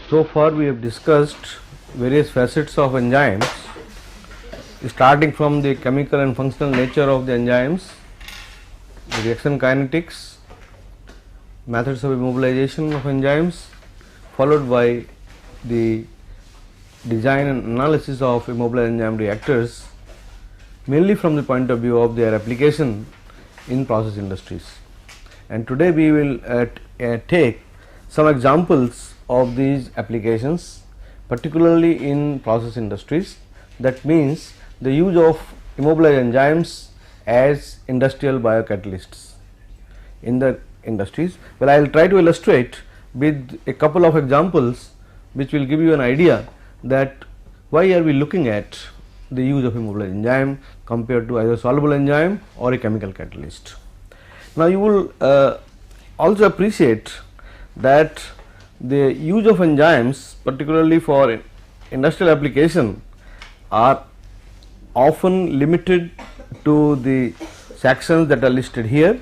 So far we have discussed various facets of enzymes, starting from the chemical and functional nature of the enzymes, the reaction kinetics, methods of immobilization of enzymes, followed by the design and analysis of immobilized enzyme reactors, mainly from the point of view of their application in process industries. And today we will take some examples of these applications, particularly in process industries. That means the use of immobilized enzymes as industrial biocatalysts in the industries. Well, I will try to illustrate with a couple of examples which will give you an idea that why are we looking at the use of immobilized enzyme compared to either soluble enzyme or a chemical catalyst. Now, you will also appreciate that the use of enzymes, particularly for industrial application, are often limited to the sections that are listed here.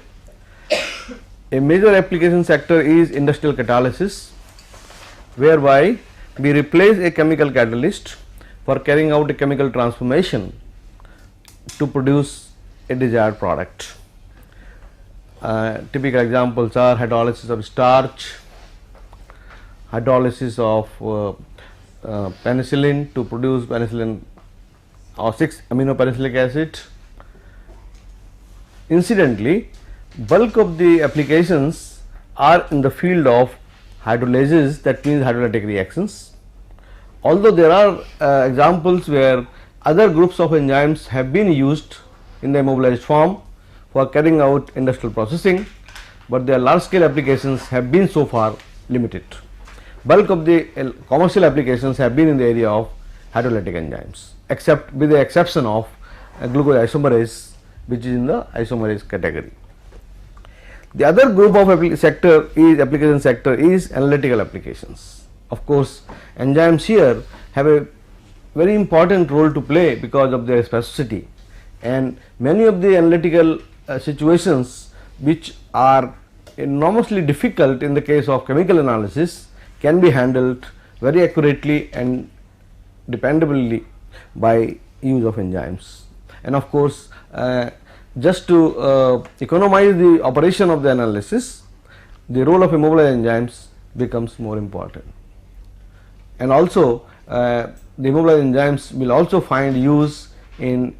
A major application sector is industrial catalysis, whereby we replace a chemical catalyst for carrying out a chemical transformation to produce a desired product. Typical examples are hydrolysis of starch, hydrolysis of penicillin to produce penicillin or 6-aminopenicillic acid. Incidentally, bulk of the applications are in the field of hydrolysis, that means hydrolytic reactions. Although there are examples where other groups of enzymes have been used in the immobilized form for carrying out industrial processing, but their large scale applications have been so far limited. Bulk of the commercial applications have been in the area of hydrolytic enzymes, except with the exception of glucose isomerase, which is in the isomerase category. The other group of application sector is analytical applications. Of course, enzymes here have a very important role to play because of their specificity, and many of the analytical situations which are enormously difficult in the case of chemical analysis can be handled very accurately and dependably by use of enzymes. And of course, just to economize the operation of the analysis, the role of immobilized enzymes becomes more important. And also the immobilized enzymes will also find use in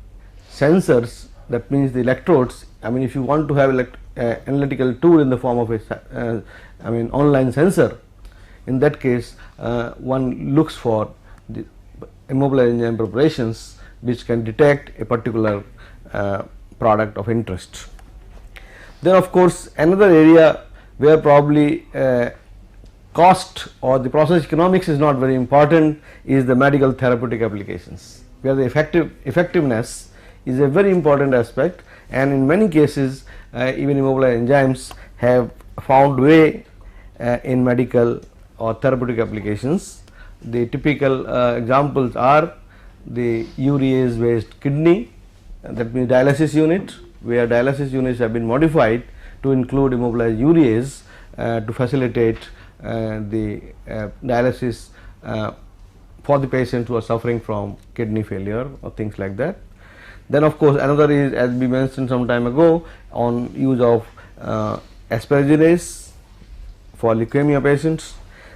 sensors, that means the electrodes. I mean, if you want to have analytical tool in the form of a online sensor, in that case one looks for the immobilized enzyme preparations which can detect a particular product of interest. Then of course, another area where probably cost or the process economics is not very important is the medical therapeutic applications, where the effectiveness is a very important aspect, and in many cases even immobilized enzymes have found way in medical or therapeutic applications. The typical examples are the urease based kidney, that means dialysis unit, where dialysis units have been modified to include immobilized urease to facilitate the dialysis for the patients who are suffering from kidney failure or things like that. Then of course, another is, as we mentioned some time ago, on use of asparaginase for leukemia patients.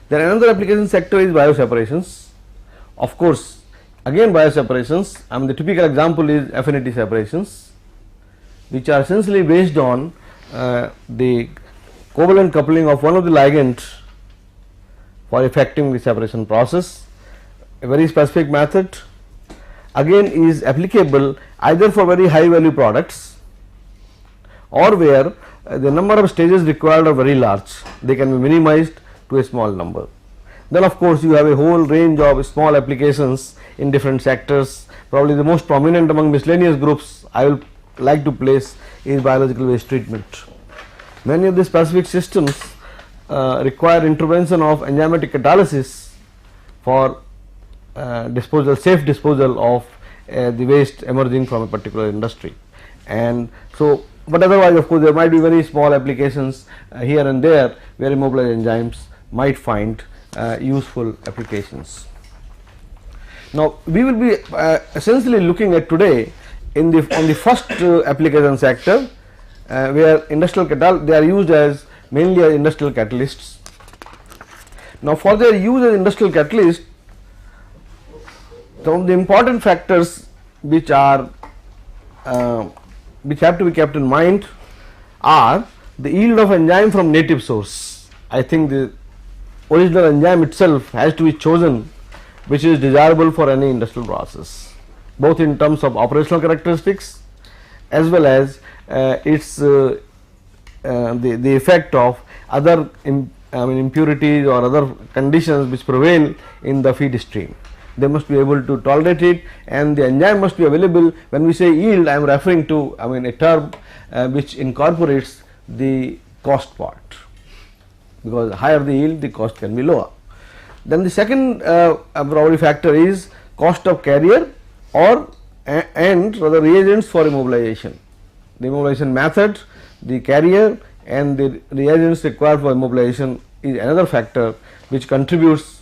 Then another application sector is bioseparations. Of course, again bioseparations, the typical example is affinity separations, which are essentially based on the covalent coupling of one of the ligands for effecting the separation process. A very specific method again is applicable either for very high value products or where the number of stages required are very large, they can be minimized to a small number. Then of course, you have a whole range of small applications in different sectors. Probably the most prominent among miscellaneous groups I will like to place is biological waste treatment. Many of the specific systems require intervention of enzymatic catalysis for safe disposal of the waste emerging from a particular industry. And so, but otherwise of course, there might be very small applications here and there where immobilized enzymes might find useful applications. Now, we will be essentially looking at today on the first application sector, where industrial they are used as mainly as industrial catalysts. Now, for their use as industrial catalyst, some of the important factors which are which have to be kept in mind are the yield of enzyme from native source. I think the original enzyme itself has to be chosen which is desirable for any industrial process, both in terms of operational characteristics as well as its the effect of other impurities or other conditions which prevail in the feed stream. They must be able to tolerate it, and the enzyme must be available. When we say yield, I am referring to a term which incorporates the cost part, because higher the yield, the cost can be lower. Then the second probability factor is cost of carrier or and rather reagents for immobilization. The immobilization method, the carrier and the reagents required for immobilization is another factor which contributes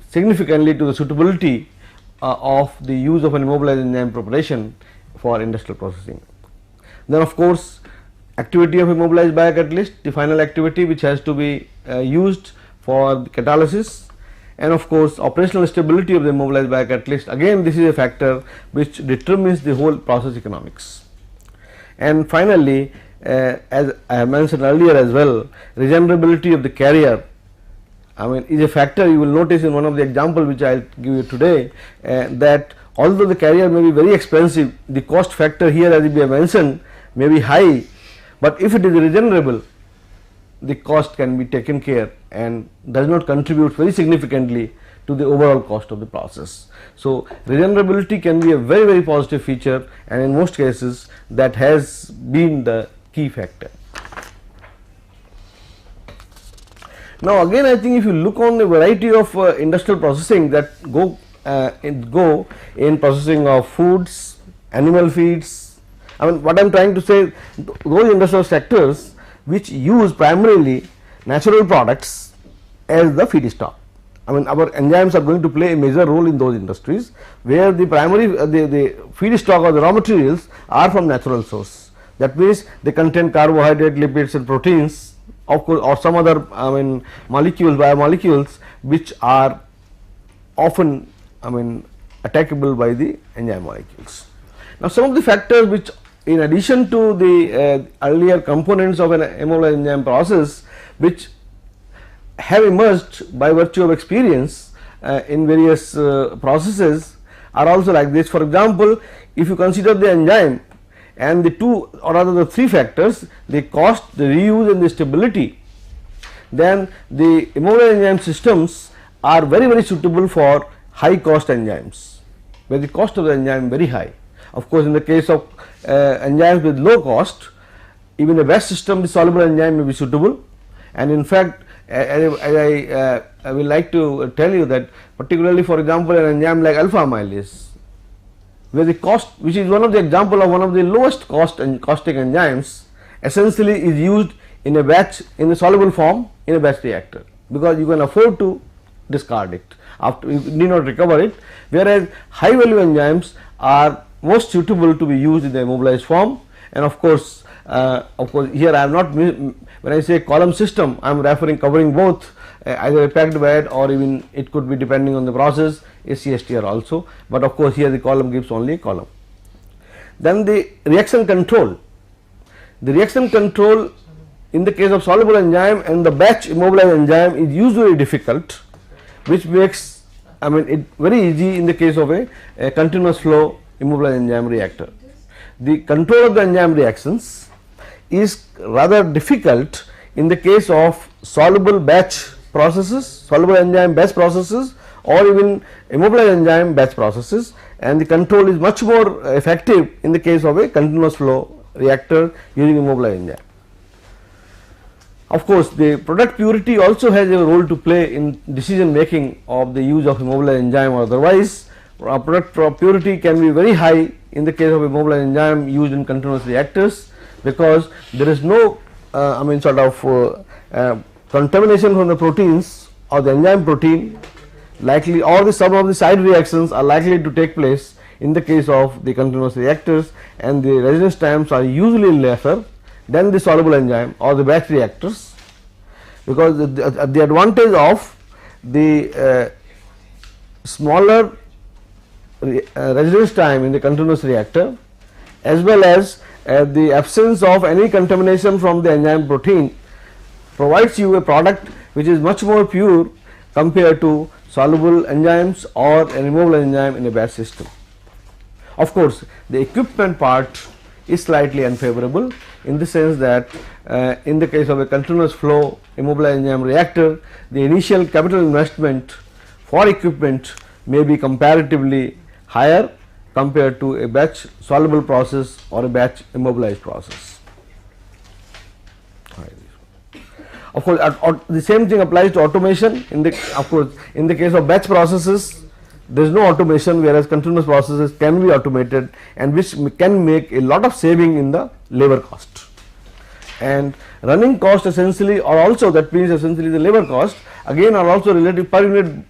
significantly to the suitability of the use of an immobilized enzyme preparation for industrial processing. Then of course, activity of immobilized biocatalyst, the final activity which has to be used for catalysis, and of course, operational stability of the immobilized biocatalyst. Again, this is a factor which determines the whole process economics. And finally, as I have mentioned earlier as well, regenerability of the carrier is a factor. You will notice in one of the examples which I will give you today that although the carrier may be very expensive, the cost factor here, as we have mentioned, may be high, but if it is regenerable, the cost can be taken care and does not contribute very significantly to the overall cost of the process. So, regenerability can be a very, very positive feature, and in most cases that has been the key factor. Now, again I think if you look on the variety of industrial processing that go in processing of foods, animal feeds, what I am trying to say, those industrial sectors which use primarily natural products as the feedstock. Our enzymes are going to play a major role in those industries where the primary the feedstock or the raw materials are from natural source. That means they contain carbohydrate, lipids and proteins, of course, or some other molecules, biomolecules which are often attackable by the enzyme molecules. Now, some of the factors which, in addition to the earlier components of an immobilized enzyme process, which have emerged by virtue of experience in various processes, are also like this. For example, if you consider the enzyme and the two or rather the three factors, the cost, the reuse and the stability, then the immobilized enzyme systems are very, very suitable for high cost enzymes, where the cost of the enzyme is very high. Of course, in the case of enzymes with low cost, even a batch system with soluble enzyme may be suitable, and in fact, as I will like to tell you that particularly for example, an enzyme like alpha amylase, where the cost, which is one of the example of one of the lowest cost and caustic enzymes, essentially is used in a batch in a soluble form in a batch reactor, because you can afford to discard it after, you need not recover it, whereas high value enzymes are most suitable to be used in the immobilized form. And of course, here I am not, when I say column system, I am covering both either a packed bed or even it could be, depending on the process, a CSTR also, but of course here the column gives only a column. Then the reaction control. The reaction control in the case of soluble enzyme and the batch immobilized enzyme is usually difficult, which makes it very easy in the case of a continuous flow immobilized enzyme reactor. The control of the enzyme reactions is rather difficult in the case of soluble batch processes, soluble enzyme batch processes, or even immobilized enzyme batch processes, and the control is much more effective in the case of a continuous flow reactor using immobilized enzyme. Of course, the product purity also has a role to play in decision making of the use of immobilized enzyme, or otherwise product purity can be very high in the case of immobilized enzyme used in continuous reactors, because there is no contamination from the proteins or the enzyme protein likely, or the some of the side reactions are likely to take place in the case of the continuous reactors, and the residence times are usually lesser than the soluble enzyme or the batch reactors, because the advantage of the smaller residence time in the continuous reactor, as well as the absence of any contamination from the enzyme protein, provides you a product which is much more pure compared to soluble enzymes or an immobilized enzyme in a batch system. Of course, the equipment part is slightly unfavorable in the sense that in the case of a continuous flow immobilized enzyme reactor, the initial capital investment for equipment may be comparatively higher compared to a batch soluble process or a batch immobilized process. Of course, the same thing applies to automation. In the case of batch processes, there is no automation, whereas continuous processes can be automated, and which can make a lot of saving in the labor cost. And running cost essentially, or also that means essentially the labor cost, again are also relative per unit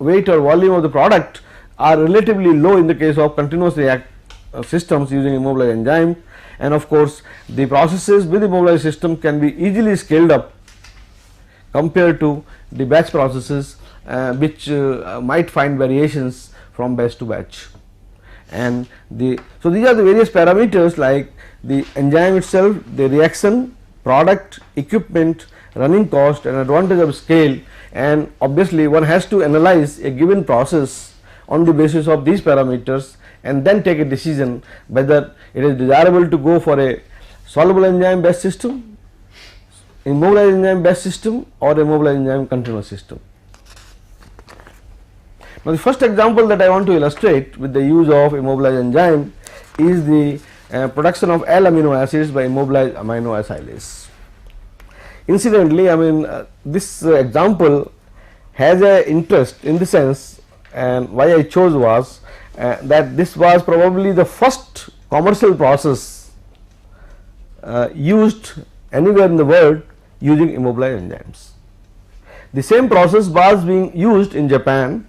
weight or volume of the product are relatively low in the case of continuous systems using immobilized enzyme. And of course, the processes with immobilized system can be easily scaled up compared to the batch processes, which might find variations from batch to batch. And so these are the various parameters like the enzyme itself, the reaction, product, equipment, running cost, and advantage of scale. And obviously one has to analyze a given process on the basis of these parameters and then take a decision whether it is desirable to go for a soluble enzyme based system, immobilized enzyme based system, or immobilized enzyme continuous system. Now, the first example that I want to illustrate with the use of immobilized enzyme is the production of L amino acids by immobilized amino acylase. Incidentally, I mean this example has a interest in the sense, and why I chose was that this was probably the first commercial process used anywhere in the world using immobilized enzymes. The same process was being used in Japan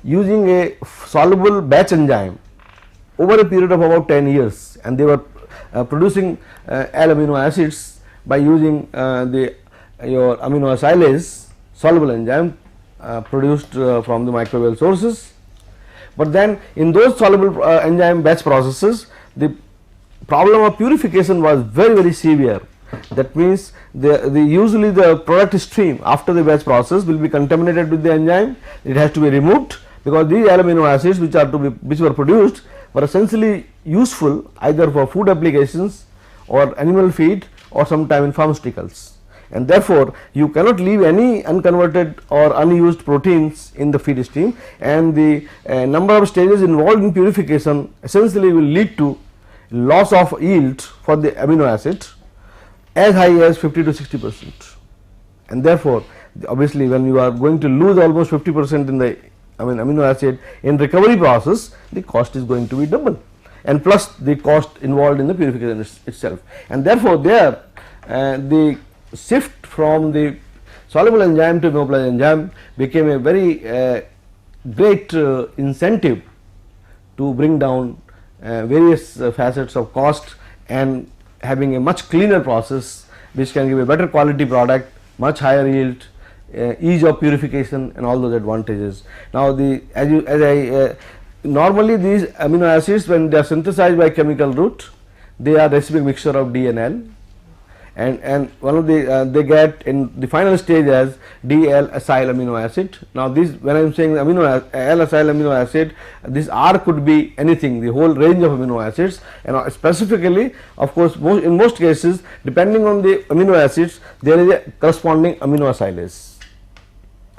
using a soluble batch enzyme over a period of about 10 years, and they were producing L amino acids by using your amino acylase soluble enzyme produced from the microbial sources. But then in those soluble enzyme batch processes, the problem of purification was very severe. That means usually the product stream after the batch process will be contaminated with the enzyme. It has to be removed, because these amino acids which were produced were essentially useful either for food applications or animal feed or sometime in pharmaceuticals, and therefore you cannot leave any unconverted or unused proteins in the feed stream, and the number of stages involved in purification essentially will lead to loss of yield for the amino acid as high as 50 to 60%, and therefore obviously when you are going to lose almost 50% in the amino acid in recovery process, the cost is going to be double, and plus the cost involved in the purification itself. And therefore there the shift from the soluble enzyme to immobilized enzyme became a very great incentive to bring down various facets of cost and having a much cleaner process which can give a better quality product, much higher yield, ease of purification, and all those advantages. Now, normally these amino acids, when they are synthesized by chemical route, they are reciproc mixture of D and L, and one of the they get in the final stage as DL acyl amino acid. Now, this, when I am saying L acyl amino acid, this R could be anything, the whole range of amino acids, and specifically of course in most cases depending on the amino acids there is a corresponding amino acylase.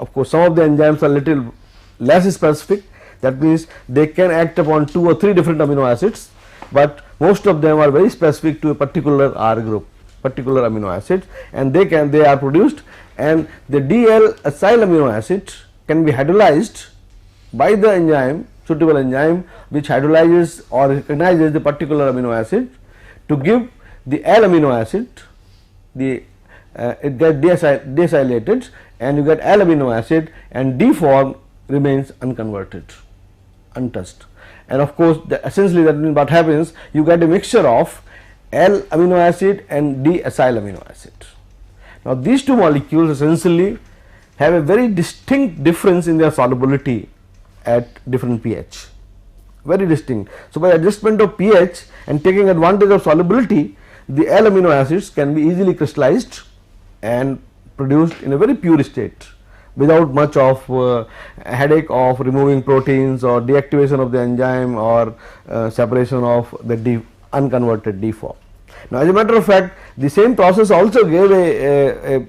Of course, some of the enzymes are little less specific, that means they can act upon 2 or 3 different amino acids, but most of them are very specific to a particular R group, particular amino acid, and they are produced, and the DL acyl amino acid can be hydrolyzed by the enzyme, suitable enzyme which hydrolyzes or recognizes the particular amino acid to give the L amino acid, it gets deacylated, and you get L amino acid, and D form remains unconverted, untouched. And of course, essentially that means what happens, you get a mixture of L amino acid and D acyl amino acid. Now, these two molecules essentially have a very distinct difference in their solubility at different pH, very distinct. So, by adjustment of pH and taking advantage of solubility, the L amino acids can be easily crystallized and produced in a very pure state without much of headache of removing proteins or deactivation of the enzyme or separation of the unconverted D form. Now, as a matter of fact, the same process also gave a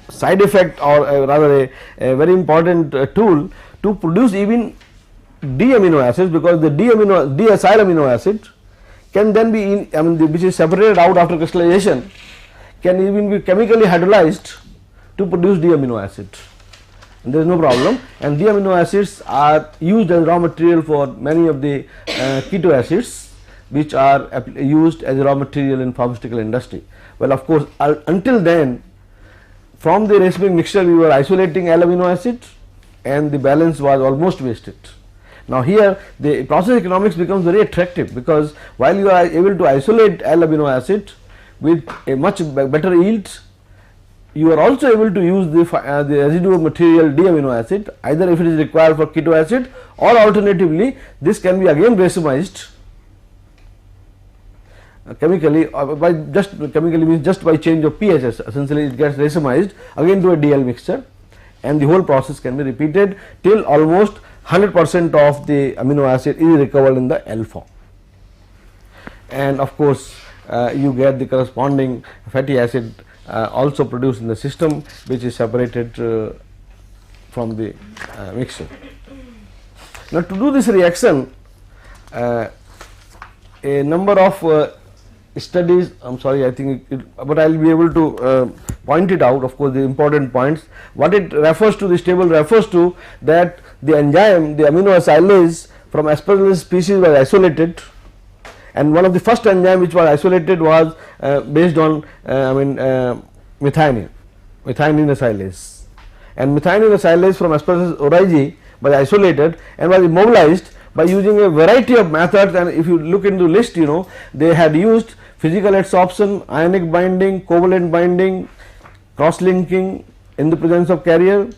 side effect, or rather a very important tool to produce even D amino acids, because the D acyl amino acid can then be which is separated out after crystallization, can even be chemically hydrolyzed to produce D amino acid. There is no problem, and D amino acids are used as raw material for many of the keto acids which are used as raw material in pharmaceutical industry. Well, of course, until then, from the racemic mixture we were isolating L amino acid and the balance was almost wasted. Now, here the process economics becomes very attractive, because while you are able to isolate L amino acid with a much better yield, you are also able to use the residual material D amino acid, either if it is required for keto acid, or alternatively this can be again racemized chemically, by just chemically means just by change of pH. Essentially it gets racemized again to a DL mixture, and the whole process can be repeated till almost 100% of the amino acid is recovered in the L form. And of course, you get the corresponding fatty acid also produced in the system, which is separated from the mixture. Now, to do this reaction, a number of studies, I am sorry, I think but I will be able to point it out, of course, the important points. What it refers to, this table refers to that the enzyme, the amino acylase from Aspergillus species was isolated, and one of the first enzyme which was isolated was based on methionine acylase, and methionine acylase from Aspergillus oryzae was isolated and was immobilized by using a variety of methods. And if you look into list, they had used physical adsorption, ionic binding, covalent binding, cross linking in the presence of carrier,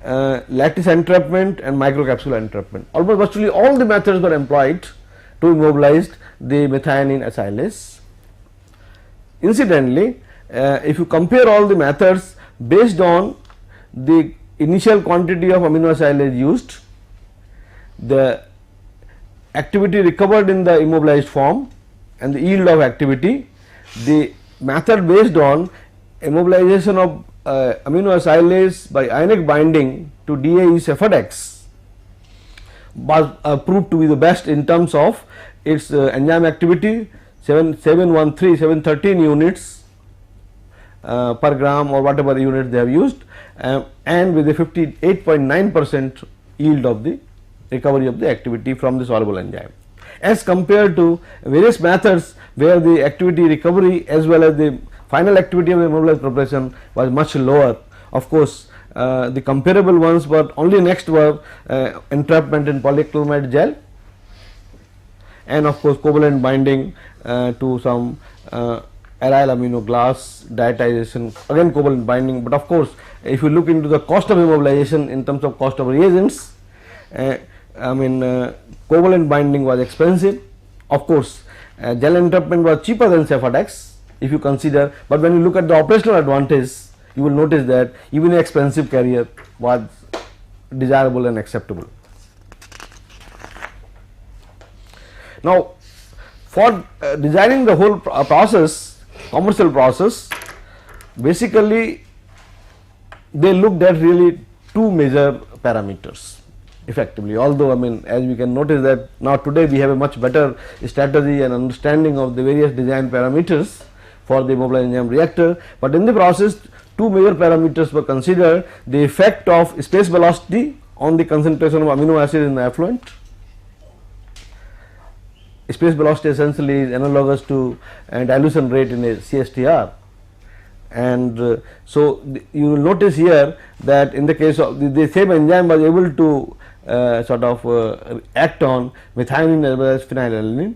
lattice entrapment and microcapsule entrapment. Almost virtually all the methods were employed to immobilize the methionine acylase. Incidentally, if you compare all the methods based on the initial quantity of amino acylase used, the activity recovered in the immobilized form and the yield of activity, the method based on immobilization of amino acylase by ionic binding to DAE Cefadex was proved to be the best in terms of its enzyme activity, 713 units per gram or whatever units they have used, and with a 58.9% yield of the recovery of the activity from the soluble enzyme, as compared to various methods where the activity recovery as well as the final activity of the immobilized preparation was much lower. Of course, the comparable ones were only next were entrapment in polyacrylamide gel, and of course covalent binding to some aryl amino glass, diatization, again covalent binding. But of course, if you look into the cost of immobilization in terms of cost of reagents, covalent binding was expensive. Of course, gel entrapment was cheaper than Cefadex if you consider, but when you look at the operational advantage, you will notice that even an expensive carrier was desirable and acceptable. Now, for designing the whole process, commercial process, basically they looked at really two major parameters effectively, although as we can notice that now today we have a much better strategy and understanding of the various design parameters for the immobilized enzyme reactor, but in the process two major parameters were considered: the effect of space velocity on the concentration of amino acid in the effluent. Space velocity essentially is analogous to dilution rate in a CSTR, And so you will notice here that in the case of the same enzyme was able to sort of act on methionine as well as phenylalanine.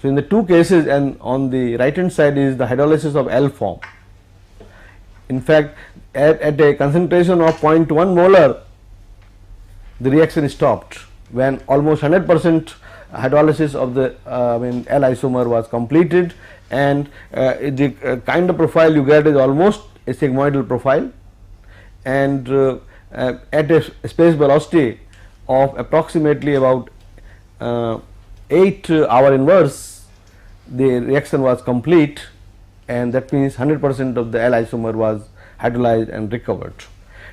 So, in the two cases, and on the right hand side is the hydrolysis of L form. In fact, at a concentration of 0.1 molar, the reaction stopped when almost 100% hydrolysis of the L isomer was completed, and the kind of profile you get is almost a sigmoidal profile, and at a space velocity of approximately about 8 hour inverse, the reaction was complete, and that means 100% of the L isomer was hydrolyzed and recovered.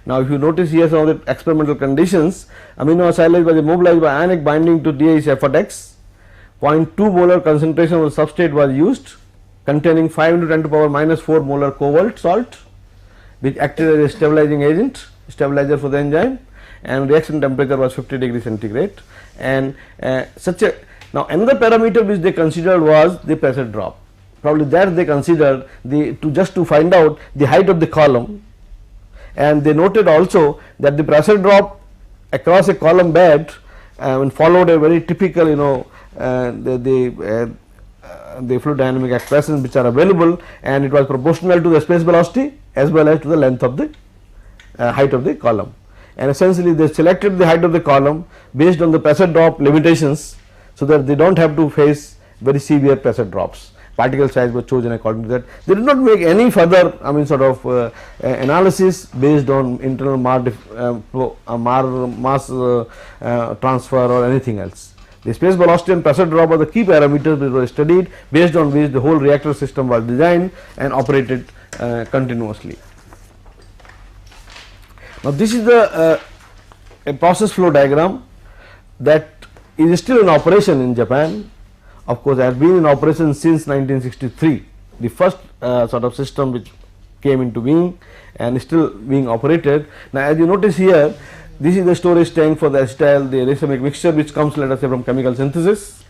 Now, if you notice here some of the experimental conditions, aminoacylase was immobilized by ionic binding to DHF(X). 0.2 molar concentration of the substrate was used, containing 5 into 10 to the power minus 4 molar cobalt salt, which acted as a stabilizing agent, stabilizer for the enzyme, and reaction temperature was 50 degrees centigrade. And now another parameter which they considered was the pressure drop. Probably that they considered just to find out the height of the column, and they noted also that the pressure drop across a column bed followed a very typical the fluid dynamic expressions which are available, and it was proportional to the space velocity as well as to the length of the height of the column. And essentially they selected the height of the column based on the pressure drop limitations, so that they do not have to face very severe pressure drops. Particle size was chosen according to that. They did not make any further analysis based on internal mass transfer or anything else. The space velocity and pressure drop are the key parameters which were studied, based on which the whole reactor system was designed and operated continuously. Now, this is a process flow diagram that is still in operation in Japan. Of course, has been in operation since 1963, the first sort of system which came into being and still being operated. Now, as you notice here, this is the storage tank for the acetyl, the racemic mixture which comes, let us say, from chemical synthesis.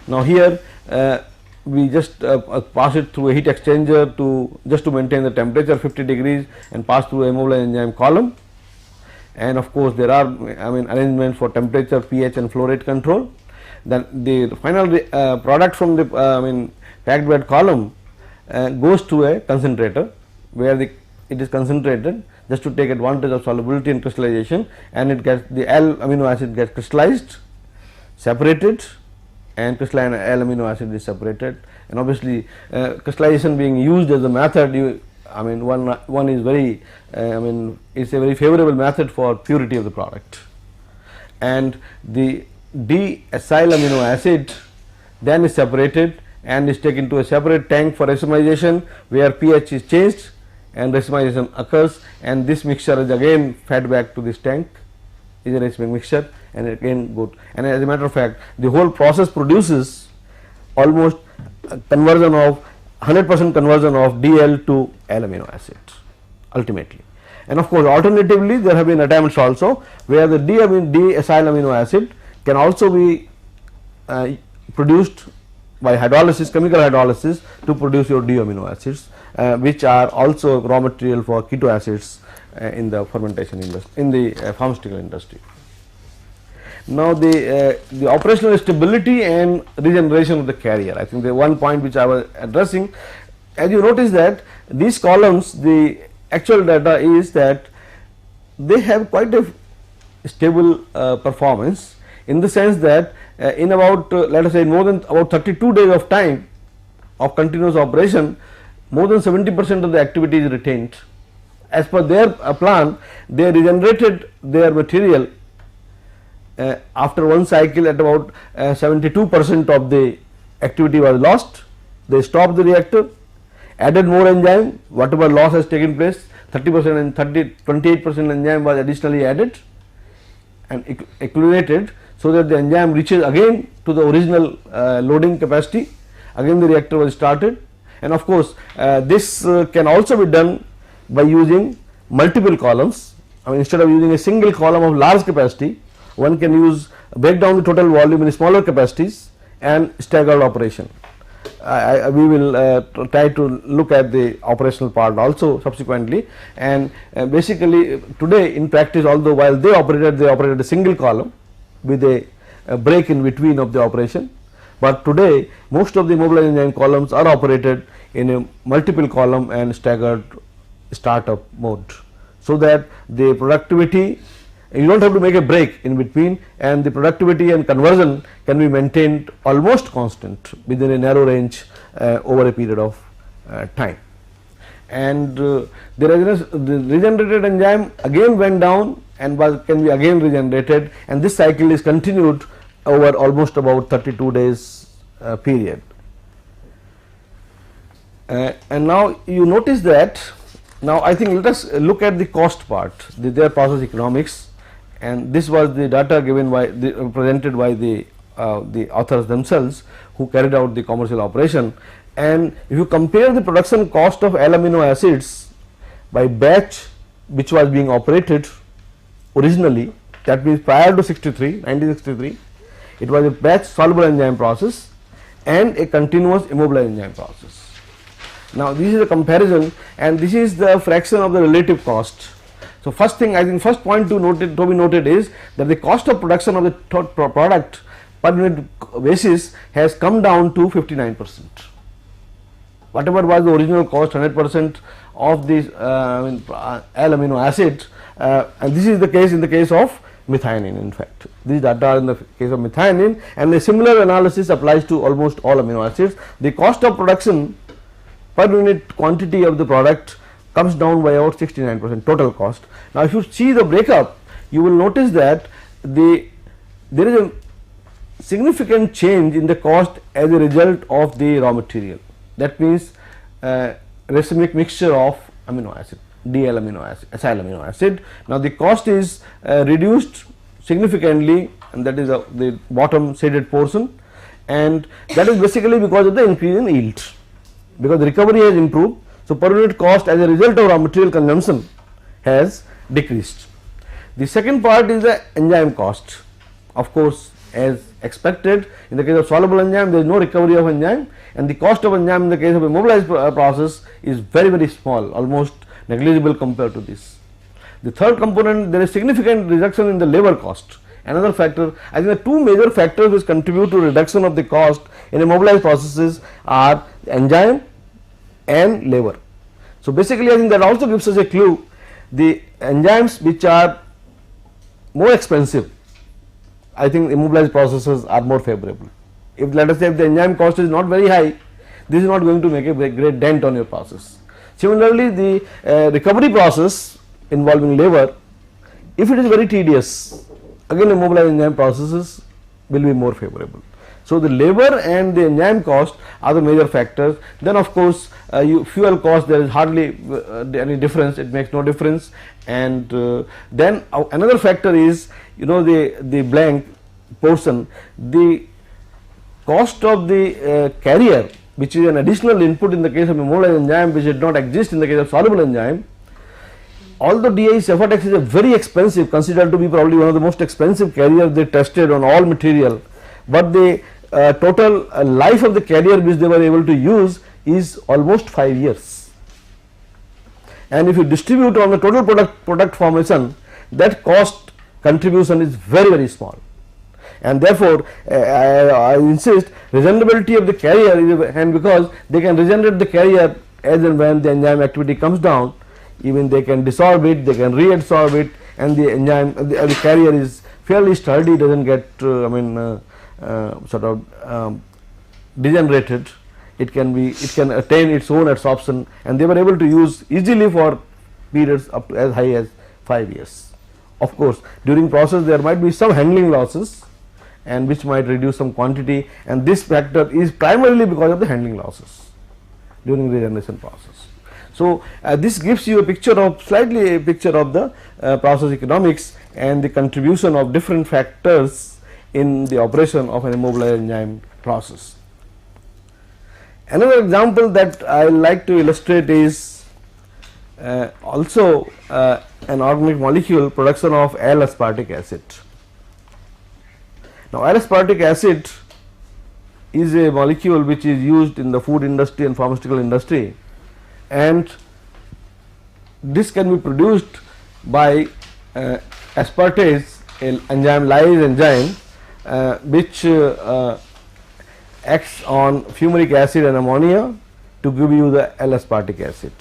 Now, here we just pass it through a heat exchanger just to maintain the temperature 50 degrees and pass through a immobilized enzyme column. And of course, there are arrangements for temperature, pH and flow rate control. Then the final product from the packed bed column goes to a concentrator, where it is concentrated just to take advantage of solubility and crystallization, and it gets the L amino acid gets crystallized, separated, and crystalline L amino acid is separated. And obviously, crystallization being used as a method, one is very it's a very favorable method for purity of the product. And the D-acyl amino acid then is separated and is taken to a separate tank for racemization, where pH is changed and racemization occurs, and this mixture is again fed back to this tank, is a racemic mixture, and again good. And as a matter of fact, the whole process produces almost a conversion of 100% conversion of DL to L amino acid ultimately. And of course, alternatively there have been attempts also where the D-acyl amino acid can also be produced by hydrolysis, chemical hydrolysis, to produce your D amino acids, which are also raw material for keto acids in the fermentation industry, in the pharmaceutical industry. Now, the operational stability and regeneration of the carrier, I think the one point which I was addressing. As you notice that these columns, the actual data is that they have quite a stable performance, in the sense that in about let us say more than about 32 days of time of continuous operation, more than 70% of the activity is retained. As per their plan, they regenerated their material after one cycle at about 72% of the activity was lost. They stopped the reactor, added more enzyme, whatever loss has taken place, 30% and 28% enzyme was additionally added and equilibrated, so that the enzyme reaches again to the original loading capacity. Again the reactor was started, and of course this can also be done by using multiple columns. Instead of using a single column of large capacity, one can break down the total volume in smaller capacities and staggered operation. we will try to look at the operational part also subsequently. And basically today in practice, although while they operated a single column with a break in between of the operation, but today most of the immobilized enzyme columns are operated in a multiple column and staggered startup mode, so that the productivity, you do not have to make a break in between, and the productivity and conversion can be maintained almost constant within a narrow range over a period of time. And the regenerated enzyme again went down and can be again regenerated, and this cycle is continued over almost about 32 days period. And now you notice that, now I think let us look at the cost part, their process economics, and this was the data given by presented by the authors themselves who carried out the commercial operation. And if you compare the production cost of L amino acids by batch which was being operated originally, that means prior to 1963, it was a batch soluble enzyme process and a continuous immobilized enzyme process. Now this is a comparison, and this is the fraction of the relative cost. So first thing, I think first point to be noted is that the cost of production of the product per unit basis has come down to 59%. Whatever was the original cost, 100% of this L amino acid, and this is the case in the case of methionine. In fact, these data are in the case of methionine, and a similar analysis applies to almost all amino acids. The cost of production per unit quantity of the product comes down by about 69% total cost. Now if you see the breakup, you will notice that there is a significant change in the cost as a result of the raw material, that means racemic mixture of amino acid, DL amino acid, acyl amino acid. Now the cost is reduced significantly, and that is the bottom shaded portion, and that is basically because of the increase in yield, because the recovery has improved. So per unit cost as a result of raw material consumption has decreased. The second part is the enzyme cost. Of course, as expected, in the case of soluble enzyme there is no recovery of enzyme, and the cost of enzyme in the case of immobilized process is very small, almost negligible compared to this. The third component, there is significant reduction in the labor cost. Another factor, I think the two major factors which contribute to reduction of the cost in immobilized processes are enzyme and labor. So basically I think that also gives us a clue, the enzymes which are more expensive, I think immobilized processes are more favorable. If let us say if the enzyme cost is not very high, this is not going to make a great dent on your process. Similarly, the recovery process involving labor, if it is very tedious, again immobilized enzyme processes will be more favorable. So the labor and the enzyme cost are the major factors. Then of course fuel cost, there is hardly any difference, it makes no difference. And then another factor is, the blank portion, the cost of the carrier, which is an additional input in the case of immobilized enzyme which did not exist in the case of soluble enzyme. Although DI Cephatax is a very expensive, considered to be probably one of the most expensive carriers they tested on all material, but the total life of the carrier which they were able to use is almost 5 years, and if you distribute on the total product formation, that cost contribution is very small, and therefore I insist regenerability of the carrier is, and because they can regenerate the carrier as and when the enzyme activity comes down, even they can dissolve it, they can reabsorb it, and the enzyme the carrier is fairly sturdy, doesn't get degenerated. It can attain its own absorption, and they were able to use easily for periods up to as high as 5 years. Of course, during process there might be some handling losses, and which might reduce some quantity, and this factor is primarily because of the handling losses during regeneration process. So this gives you slightly a picture of the process economics and the contribution of different factors in the operation of an immobilized enzyme process. Another example that I like to illustrate is also an organic molecule, production of L-aspartic acid. Now L-aspartic acid is a molecule which is used in the food industry and pharmaceutical industry, and this can be produced by aspartase, an enzyme, lyase enzyme, which acts on fumaric acid and ammonia to give you the L-aspartic acid.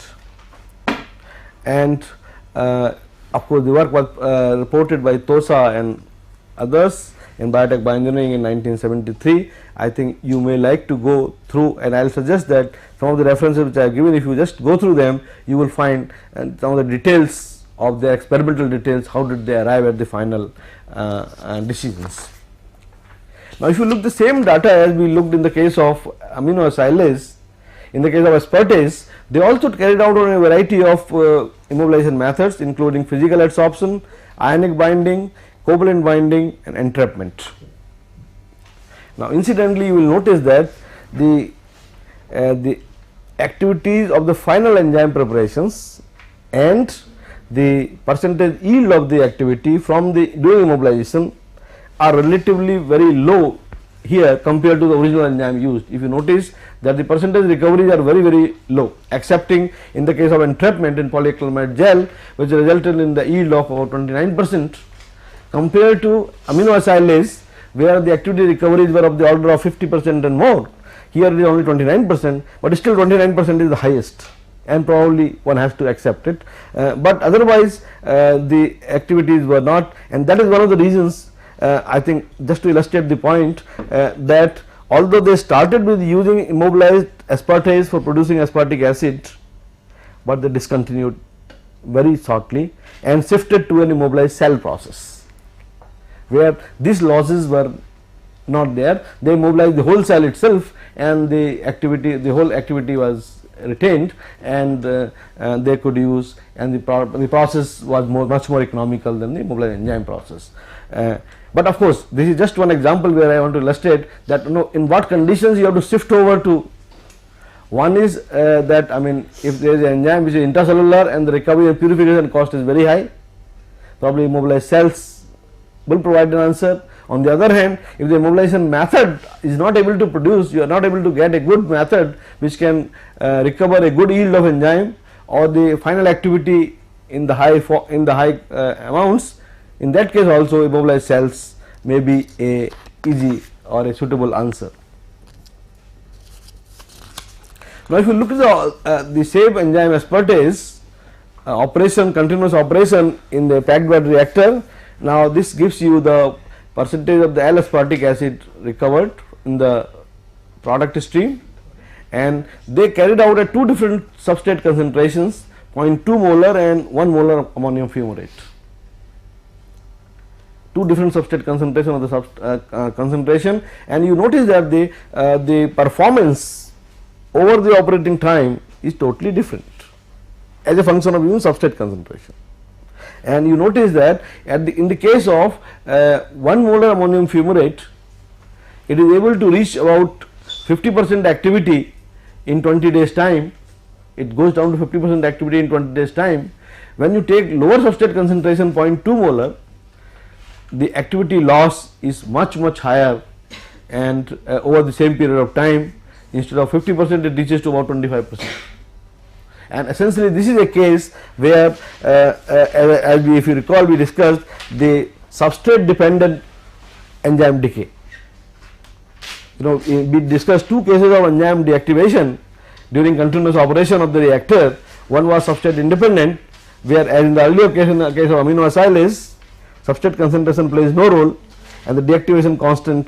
And of course, the work was reported by Tosa and others in Biotech Bioengineering in 1973. I think you may like to go through, and I will suggest that some of the references which I have given, if you just go through them, you will find some of the details of their experimental details, how did they arrive at the final decisions. Now, if you look the same data as we looked in the case of aminoacylase, in the case of aspartase, they also carried out on a variety of immobilization methods, including physical adsorption, ionic binding, covalent binding, and entrapment. Now, incidentally, you will notice that the activities of the final enzyme preparations and the percentage yield of the activity from the during immobilization are relatively very low here compared to the original enzyme used. If you notice that the percentage recoveries are very low, excepting in the case of entrapment in polyacrylamide gel, which resulted in the yield of about 29% compared to aminoacylase, where the activity recoveries were of the order of 50% and more. Here it is only 29%, but still 29% is the highest, and probably one has to accept it, but otherwise the activities were not, and that is one of the reasons I think, just to illustrate the point, that although they started with using immobilized aspartase for producing aspartic acid, but they discontinued very shortly and shifted to an immobilized cell process, where these losses were not there. They immobilized the whole cell itself, and the activity, the whole activity was retained, and they could use, and the process was much more economical than the immobilized enzyme process. But of course, this is just one example where I want to illustrate that, you know, in what conditions you have to shift over to. One is that, I mean, if there is an enzyme which is intracellular and the recovery and purification cost is very high, probably immobilized cells will provide an answer. On the other hand, if the immobilization method is not able to produce, you are not able to get a good method which can recover a good yield of enzyme, or the final activity in the high amounts, in that case also immobilized cells may be a easy or a suitable answer. Now, if you look at the same enzyme aspartase operation, continuous operation in the packed bed reactor, now this gives you the percentage of the L-aspartic acid recovered in the product stream, and they carried out at two different substrate concentrations, 0.2 molar and 1 molar of ammonium fumarate. Two different substrate concentration of the concentration, and you notice that the performance over the operating time is totally different as a function of even substrate concentration. And you notice that in the case of 1 molar ammonium fumarate, it is able to reach about 50% activity in 20 days time. It goes down to 50% activity in 20 days time. When you take lower substrate concentration 0.2 molar, the activity loss is much higher, and over the same period of time, instead of 50%, it reaches to about 25%. And essentially this is a case where if you recall, we discussed the substrate dependent enzyme decay. You know, we discussed two cases of enzyme deactivation during continuous operation of the reactor. One was substrate independent, where as in the earlier case, in the case of aminoacylase, substrate concentration plays no role and the deactivation constant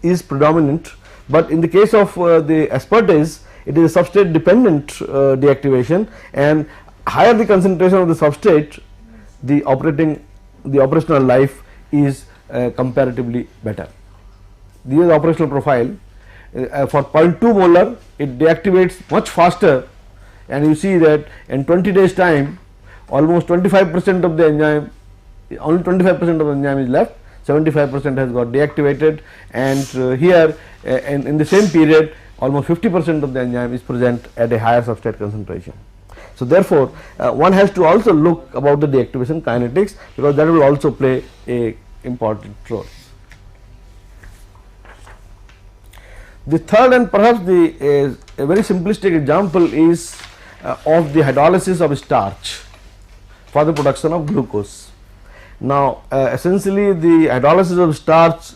is predominant, but in the case of the aspartase, it is a substrate dependent deactivation, and higher the concentration of the substrate, the operational life is comparatively better. This is the operational profile. For 0.2 molar, it deactivates much faster, and you see that in 20 days time, almost 25% of the enzyme, only 25% of the enzyme is left, 75% has got deactivated, and here in the same period almost 50% of the enzyme is present at a higher substrate concentration. So therefore, one has to also look about the deactivation kinetics, because that will also play a important role. The third and perhaps the a very simplistic example is of the hydrolysis of starch for the production of glucose. Now, essentially the hydrolysis of starch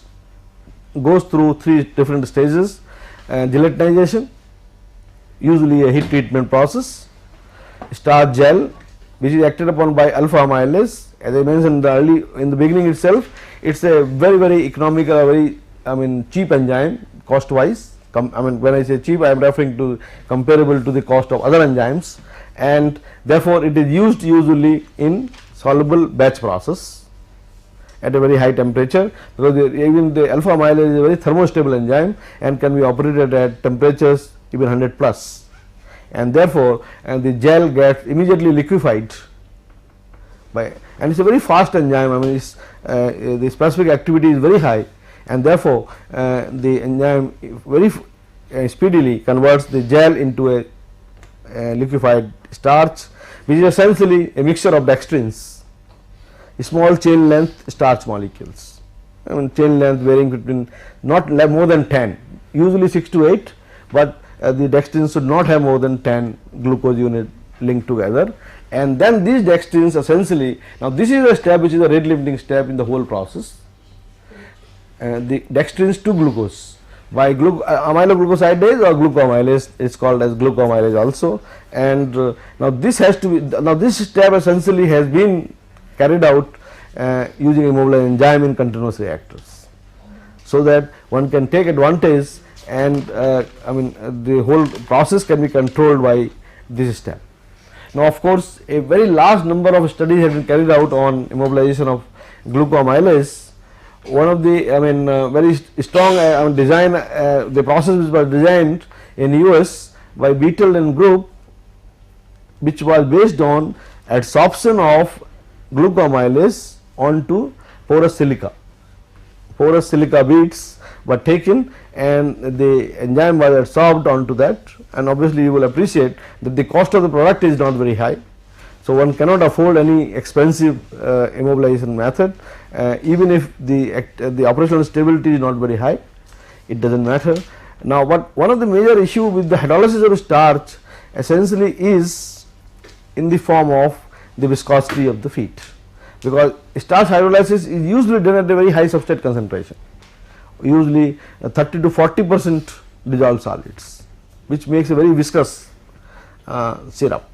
goes through three different stages: gelatinization, usually a heat treatment process; starch gel, which is acted upon by alpha amylase. As I mentioned in the beginning itself, it is a very economical, very cheap enzyme cost wise. When I say cheap, I am referring to comparable to the cost of other enzymes, and therefore it is used usually in soluble batch process at a very high temperature, because even the alpha amylase is a very thermostable enzyme and can be operated at temperatures even 100 plus, and therefore the gel gets immediately liquefied by, and it is a very fast enzyme. The specific activity is very high, and therefore the enzyme very speedily converts the gel into a liquefied starch, which is essentially a mixture of dextrins, small chain length starch molecules. Chain length varying between not more than 10, usually 6 to 8, but the dextrins should not have more than 10 glucose unit linked together, and then these dextrins essentially, now this is a step which is a rate limiting step in the whole process. The dextrins to glucose by amyloglucosidase or glucoamylase is called as glucoamylase also, and now this has to be, now this step essentially has been carried out using immobilized enzyme in continuous reactors, so that one can take advantage, and the whole process can be controlled by this step. Now, of course, a very large number of studies have been carried out on immobilization of glucoamylase. One of the very strong design, the process which was designed in US by Beetle and group, which was based on adsorption of glucoamylase onto porous silica. Porous silica beads were taken and the enzyme was adsorbed onto that, and obviously you will appreciate that the cost of the product is not very high. So, one cannot afford any expensive immobilization method, even if the operational stability is not very high, it does not matter. Now, what one of the major issue with the hydrolysis of starch essentially is in the form of the viscosity of the feed, because starch hydrolysis is usually done at a very high substrate concentration, usually 30 to 40% dissolved solids, which makes a very viscous syrup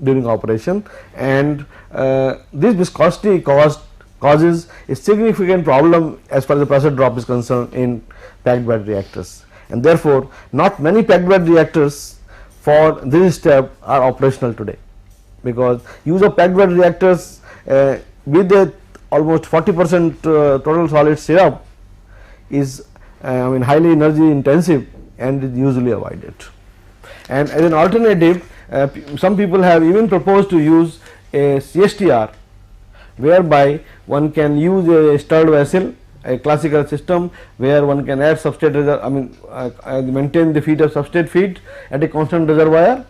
during operation, and this viscosity causes a significant problem as far as the pressure drop is concerned in packed bed reactors, and therefore not many packed bed reactors for this step are operational today, because use of packed bed reactors with a almost 40% total solid syrup is highly energy intensive and is usually avoided. And as an alternative, some people have even proposed to use a CSTR, whereby one can use a stirred vessel, a classical system where one can add substrate maintain the feed of substrate feed at a constant reservoir,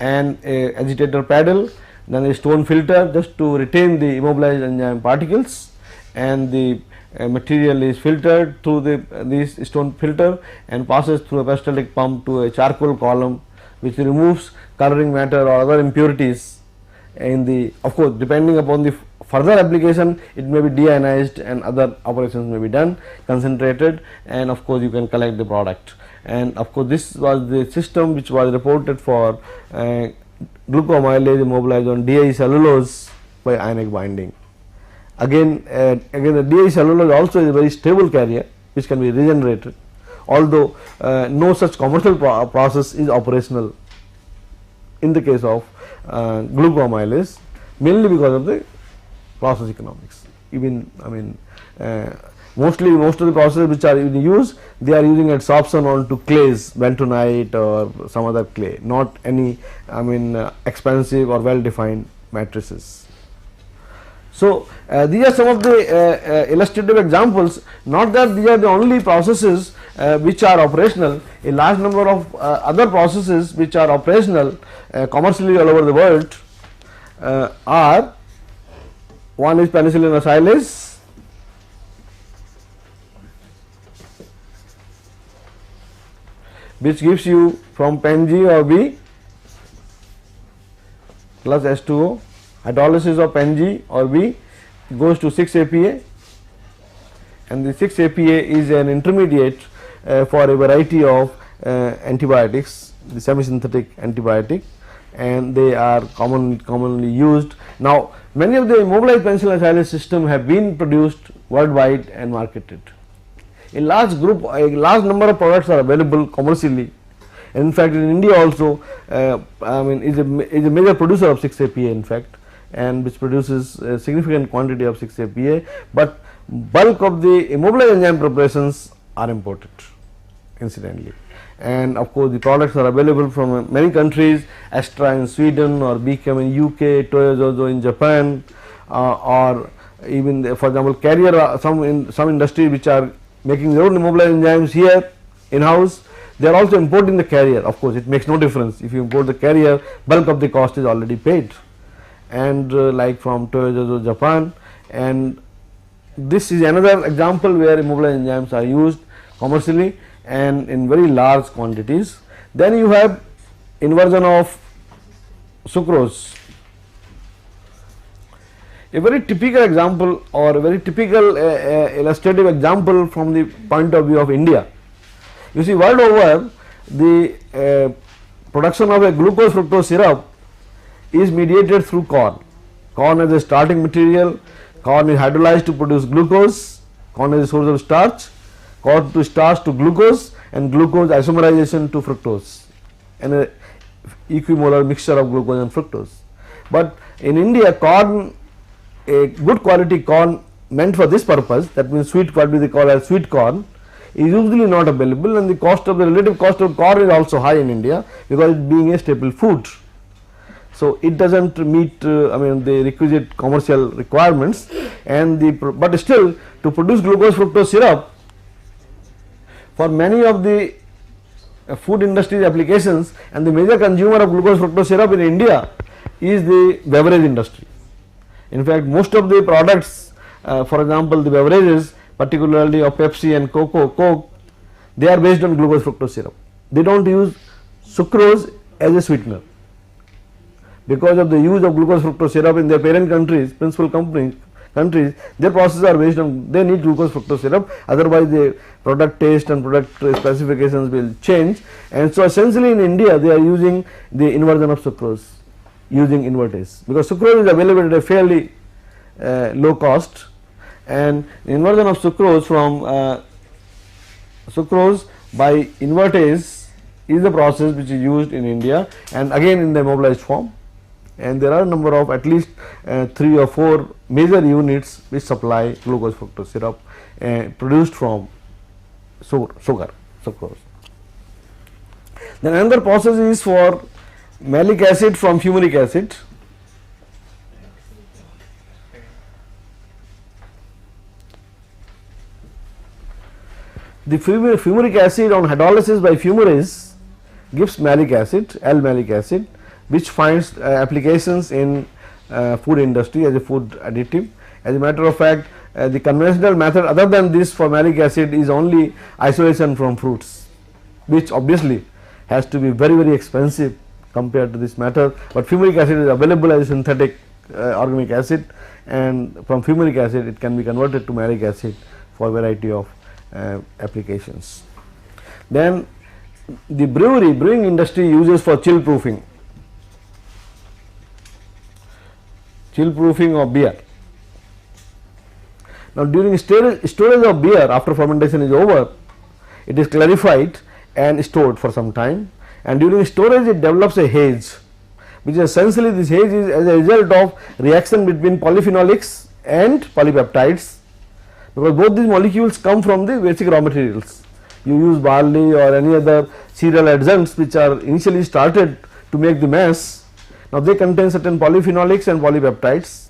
and a agitator paddle, then a stone filter just to retain the immobilized enzyme particles, and the material is filtered through this stone filter and passes through a peristaltic pump to a charcoal column, which removes coloring matter or other impurities in the, of course depending upon the further application, it may be deionized and other operations may be done, concentrated, and of course you can collect the product. And of course this was the system which was reported for glucoamylase immobilized on DI cellulose by ionic binding. Again the DI cellulose also is a very stable carrier which can be regenerated, although no such commercial process is operational in the case of glucoamylase, mainly because of the process economics. Even most of the processes which are in use, they are using adsorption onto clays, bentonite or some other clay, not any expensive or well defined matrices. So, these are some of the illustrative examples, not that these are the only processes which are operational. A large number of other processes which are operational commercially all over the world are, one is penicillin acylase, . which gives you from pen G or B plus H2O. Hydrolysis of pen G or B goes to 6-APA, and the 6-APA is an intermediate for a variety of antibiotics, the semi-synthetic antibiotic, and they are commonly used. Now, many of the immobilized penicillin acylase system have been produced worldwide and marketed. A large number of products are available commercially. In fact, in India also, is a major producer of 6-APA in fact, and which produces a significant quantity of 6-APA, but bulk of the immobilized enzyme preparations are imported incidentally. And of course, the products are available from many countries, Astra in Sweden or Bchem in UK, Toyozozo in Japan, or even for example Carrier, some industries which are making their own immobilized enzymes here in house, they are also importing the carrier. Of course, it makes no difference if you import the carrier, bulk of the cost is already paid, and like from Toyozozo Japan. And this is another example where immobilized enzymes are used commercially and in very large quantities. Then you have inversion of sucrose. A very typical example or a very typical illustrative example from the point of view of India. You see, world over the production of a glucose fructose syrup is mediated through corn. Corn as a starting material, corn is hydrolyzed to produce glucose, corn is a source of starch, corn to starch to glucose, and glucose isomerization to fructose, and a equimolar mixture of glucose and fructose. But in India, corn, a good quality corn meant for this purpose, that means sweet, what we call as sweet corn, is usually not available, and the relative cost of corn is also high in India because it being a staple food. So it does not meet the requisite commercial requirements, and but still to produce glucose fructose syrup for many of the food industry applications, and the major consumer of glucose fructose syrup in India is the beverage industry. In fact, most of the products, for example the beverages particularly of Pepsi and Coke, they are based on glucose fructose syrup. They do not use sucrose as a sweetener. Because of the use of glucose fructose syrup in their parent countries, principal countries, their processes are based on, they need glucose fructose syrup, otherwise the product taste and product specifications will change. And so essentially in India they are using the inversion of sucrose using invertase, because sucrose is available at a fairly low cost, and inversion of sucrose from sucrose by invertase is the process which is used in India, and again in the immobilized form. And there are a number of at least 3 or 4 major units which supply glucose fructose syrup produced from sucrose. Then another process is for malic acid from fumaric acid. The fumaric acid on hydrolysis by fumarase gives malic acid, L-malic acid, which finds applications in food industry as a food additive. As a matter of fact, the conventional method other than this for malic acid is only isolation from fruits, which obviously has to be very, very expensive compared to this method, but fumaric acid is available as a synthetic organic acid, and from fumaric acid it can be converted to malic acid for a variety of applications. Then the brewing industry uses for chill proofing of beer. Now during storage of beer after fermentation is over, it is clarified and stored for some time, and during storage it develops a haze, which essentially this haze is as a result of reaction between polyphenolics and polypeptides, because both these molecules come from the basic raw materials. You use barley or any other cereal adjuncts which are initially started to make the mass. Now they contain certain polyphenolics and polypeptides,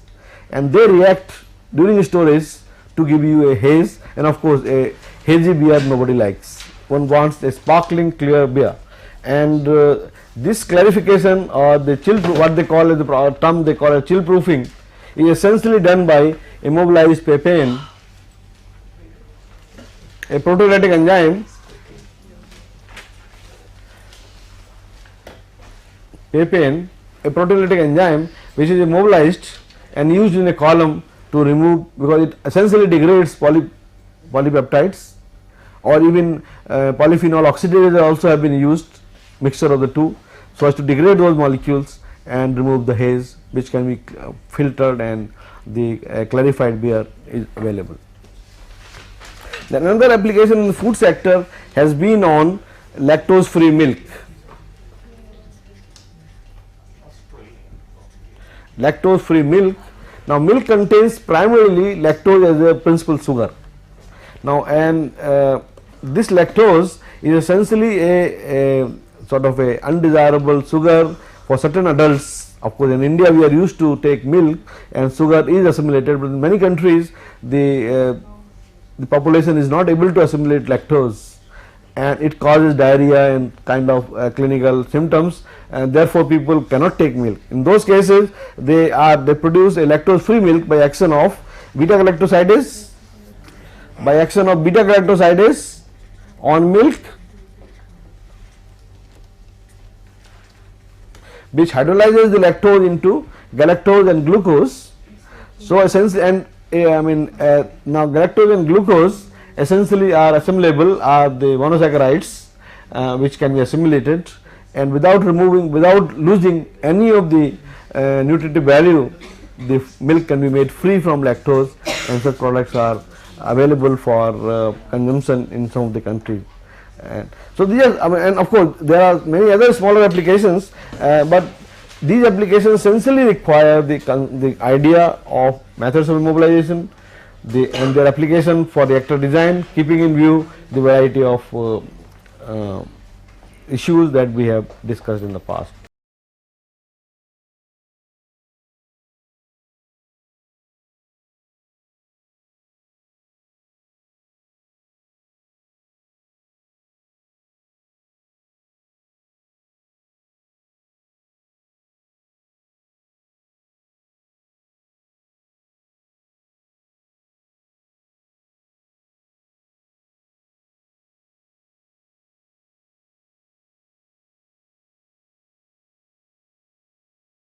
and they react during storage to give you a haze, and of course a hazy beer nobody likes. One wants a sparkling clear beer, and this clarification or the chill, what they call as the term they call as chill proofing, is essentially done by immobilized papain, a proteolytic enzyme papain, a proteolytic enzyme which is immobilized and used in a column to remove, because it essentially degrades polypeptides, or even polyphenol oxidases also have been used, mixture of the two, so as to degrade those molecules and remove the haze, which can be filtered and the clarified beer is available. Then another application in the food sector has been on lactose free milk. Lactose free milk. Now milk contains primarily lactose as a principal sugar. Now, and this lactose is essentially a sort of a undesirable sugar for certain adults. Of course, in India we are used to take milk and sugar is assimilated, but in many countries the population is not able to assimilate lactose, and it causes diarrhea and kind of clinical symptoms, and therefore people cannot take milk. In those cases they produce a lactose free milk by action of beta galactosidase, on milk, which hydrolyzes the lactose into galactose and glucose. So essentially, and now galactose and glucose essentially are assimilable, are the monosaccharides which can be assimilated, and without losing any of the nutritive value, the milk can be made free from lactose, and such products are available for consumption in some of the countries. And so these are, and of course there are many other smaller applications, but these applications essentially require the idea of methods of immobilization, and their application for reactor design, keeping in view the variety of issues that we have discussed in the past.